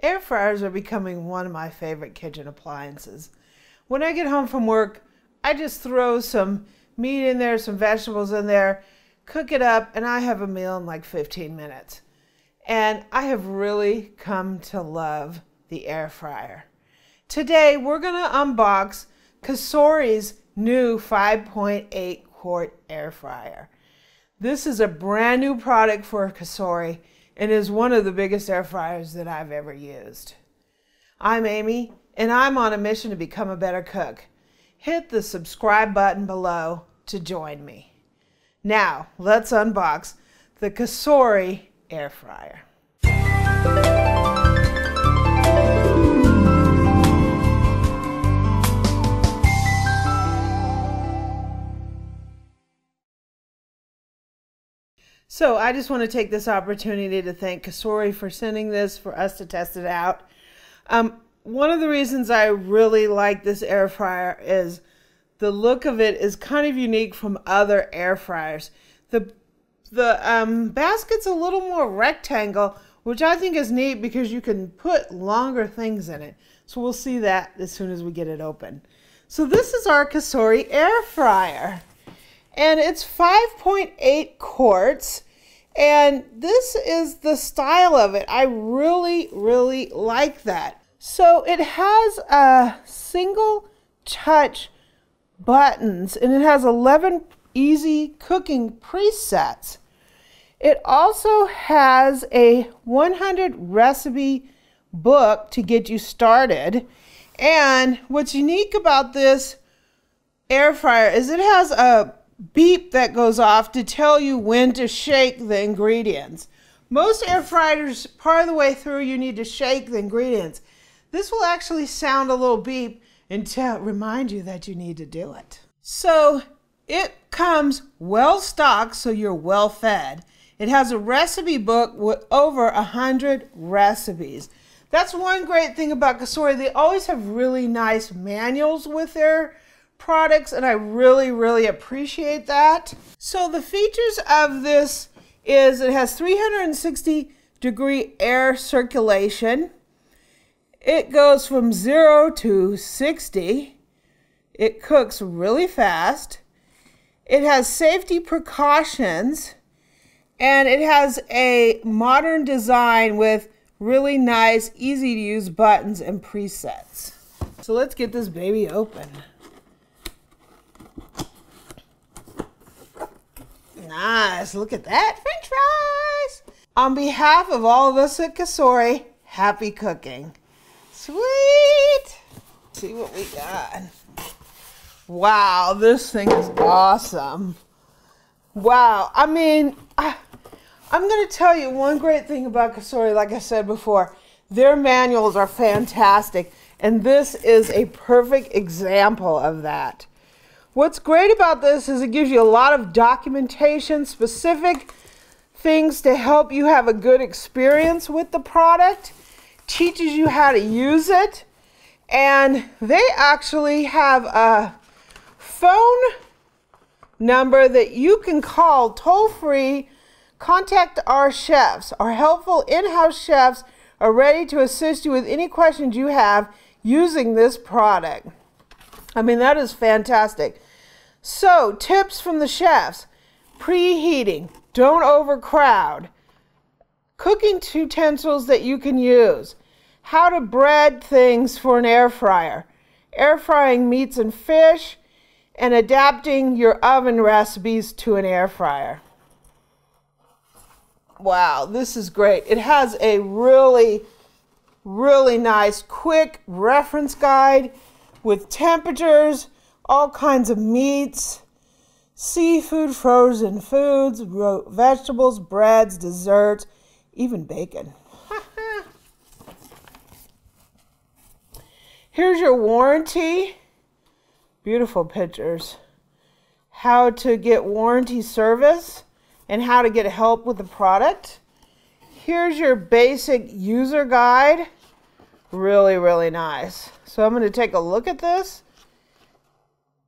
Air fryers are becoming one of my favorite kitchen appliances. When I get home from work, I just throw some meat in there, some vegetables in there, cook it up, and I have a meal in like 15 minutes. And I have really come to love the air fryer. Today, we're going to unbox Cosori's new 5.8 Quart Air Fryer. This is a brand new product for Cosori and is one of the biggest air fryers that I've ever used. I'm Amy, and I'm on a mission to become a better cook. Hit the subscribe button below to join me. Now, let's unbox the Cosori Air Fryer. So I just want to take this opportunity to thank Cosori for sending this for us to test it out. One of the reasons I really like this air fryer is the look of it is kind of unique from other air fryers. The basket's a little more rectangle, which I think is neat because you can put longer things in it. So we'll see that as soon as we get it open. So this is our Cosori air fryer. And it's 5.8 quarts, and this is the style of it. I really, really like that. So it has a single touch buttons, and it has 11 easy cooking presets. It also has a 100 recipe book to get you started. And what's unique about this air fryer is it has a beep that goes off to tell you when to shake the ingredients. Most air fryers, part of the way through, you need to shake the ingredients. This will actually sound a little beep and remind you that you need to do it. So it comes well stocked, so you're well fed. It has a recipe book with over 100 recipes. That's one great thing about Cosori. They always have really nice manuals with their products, and I really, really appreciate that. So the features of this is it has 360-degree air circulation. It goes from 0 to 60. It cooks really fast. It has safety precautions, and it has a modern design with really nice, easy to use buttons and presets. So let's get this baby open. Nice, look at that, French fries! On behalf of all of us at Cosori, happy cooking. Sweet! Let's see what we got. Wow, this thing is awesome. Wow, I mean, I'm gonna tell you one great thing about Cosori, like I said before, their manuals are fantastic, and this is a perfect example of that. What's great about this is it gives you a lot of documentation, specific things to help you have a good experience with the product, teaches you how to use it, and they actually have a phone number that you can call toll-free. Contact our chefs. Our helpful in-house chefs are ready to assist you with any questions you have using this product. I mean, that is fantastic. So, tips from the chefs. Preheating. Don't overcrowd. Cooking utensils that you can use. How to bread things for an air fryer. Air frying meats and fish. And adapting your oven recipes to an air fryer. Wow, this is great. It has a really, really nice, quick reference guide with temperatures, all kinds of meats, seafood, frozen foods, vegetables, breads, desserts, even bacon. Here's your warranty. Beautiful pictures. How to get warranty service and how to get help with the product. Here's your basic user guide. Really, really nice. So I'm going to take a look at this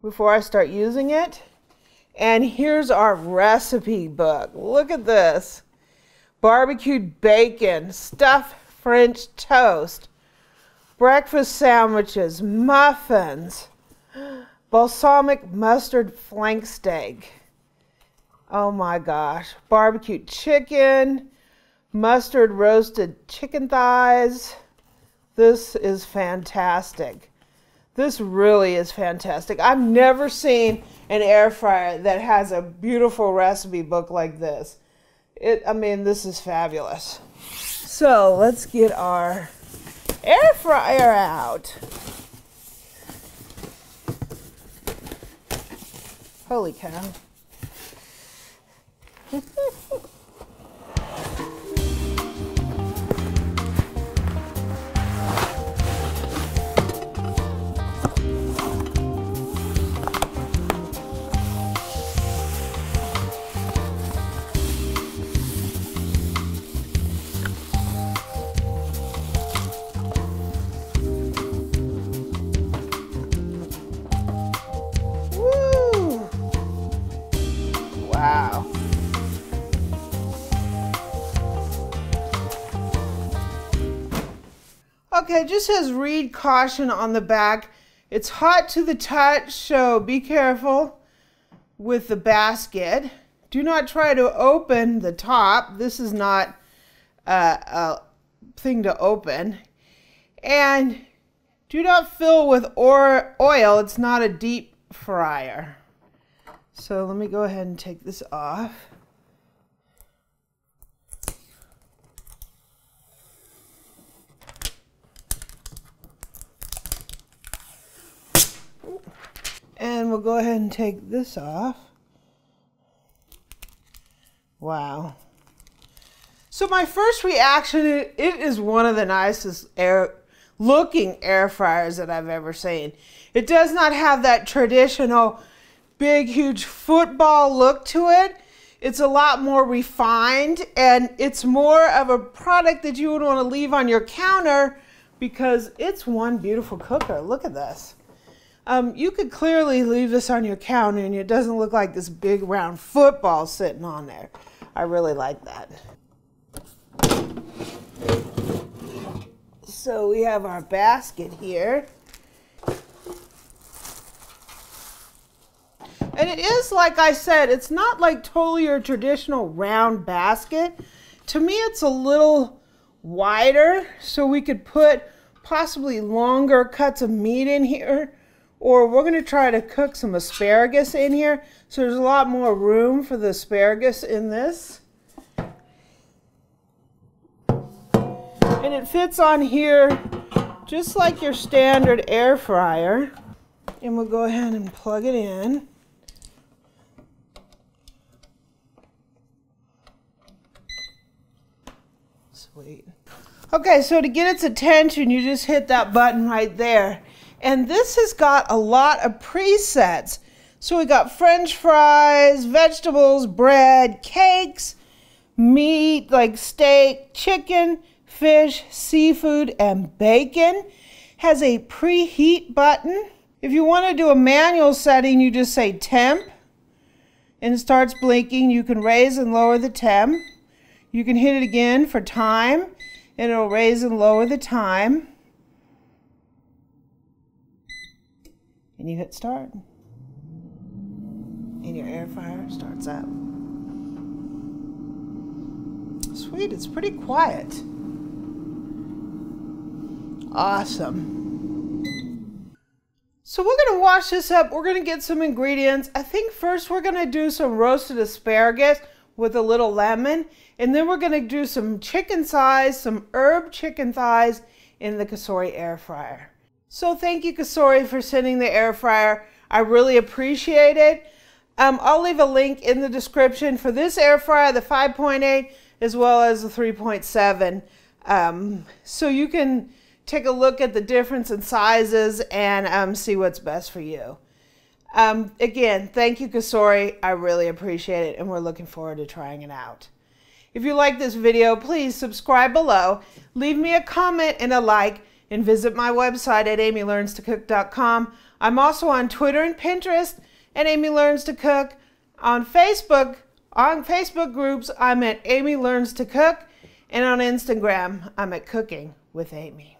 before I start using it. And here's our recipe book. Look at this. Barbecued bacon, stuffed French toast, breakfast sandwiches, muffins, balsamic mustard flank steak. Oh my gosh. Barbecue chicken, mustard roasted chicken thighs. This is fantastic. This really is fantastic. I've never seen an air fryer that has a beautiful recipe book like this. I mean, this is fabulous. So let's get our air fryer out. Holy cow. Wow. Okay, it just says read caution on the back. It's hot to the touch, so be careful with the basket. Do not try to open the top. This is not a thing to open. And do not fill with oil. It's not a deep fryer. So let me go ahead and take this off. And we'll go ahead and take this off. Wow. So my first reaction, it is one of the nicest looking air fryers that I've ever seen. It does not have that traditional big, huge football look to it. It's a lot more refined, and it's more of a product that you would want to leave on your counter because it's one beautiful cooker. Look at this. You could clearly leave this on your counter and it doesn't look like this big round football sitting on there. I really like that. So we have our basket here. And it is, like I said, it's not like totally your traditional round basket. To me, it's a little wider, so we could put possibly longer cuts of meat in here. Or we're going to try to cook some asparagus in here. So there's a lot more room for the asparagus in this. And it fits on here just like your standard air fryer. And we'll go ahead and plug it in. Sweet. Okay, so to get its attention, you just hit that button right there. And this has got a lot of presets. So we got French fries, vegetables, bread, cakes, meat like steak, chicken, fish, seafood, and bacon. Has a preheat button. If you want to do a manual setting, you just say temp and it starts blinking. You can raise and lower the temp. You can hit it again for time and it'll raise and lower the time. And you hit start. And your air fryer starts up. Sweet, it's pretty quiet. Awesome. So we're going to wash this up. We're going to get some ingredients. I think first we're going to do some roasted asparagus with a little lemon. And then we're going to do some chicken thighs, some herb chicken thighs in the Cosori Air Fryer. So thank you, Cosori, for sending the air fryer. I really appreciate it. I'll leave a link in the description for this air fryer, the 5.8, as well as the 3.7. So you can take a look at the difference in sizes and see what's best for you. Again, thank you, Cosori. I really appreciate it, and we're looking forward to trying it out. If you like this video, please subscribe below, leave me a comment and a like, and visit my website at amylearnstocook.com. I'm also on Twitter and Pinterest at Amy Learns to Cook. On Facebook groups, I'm at Amy Learns to Cook. And on Instagram, I'm at Cooking with Amy.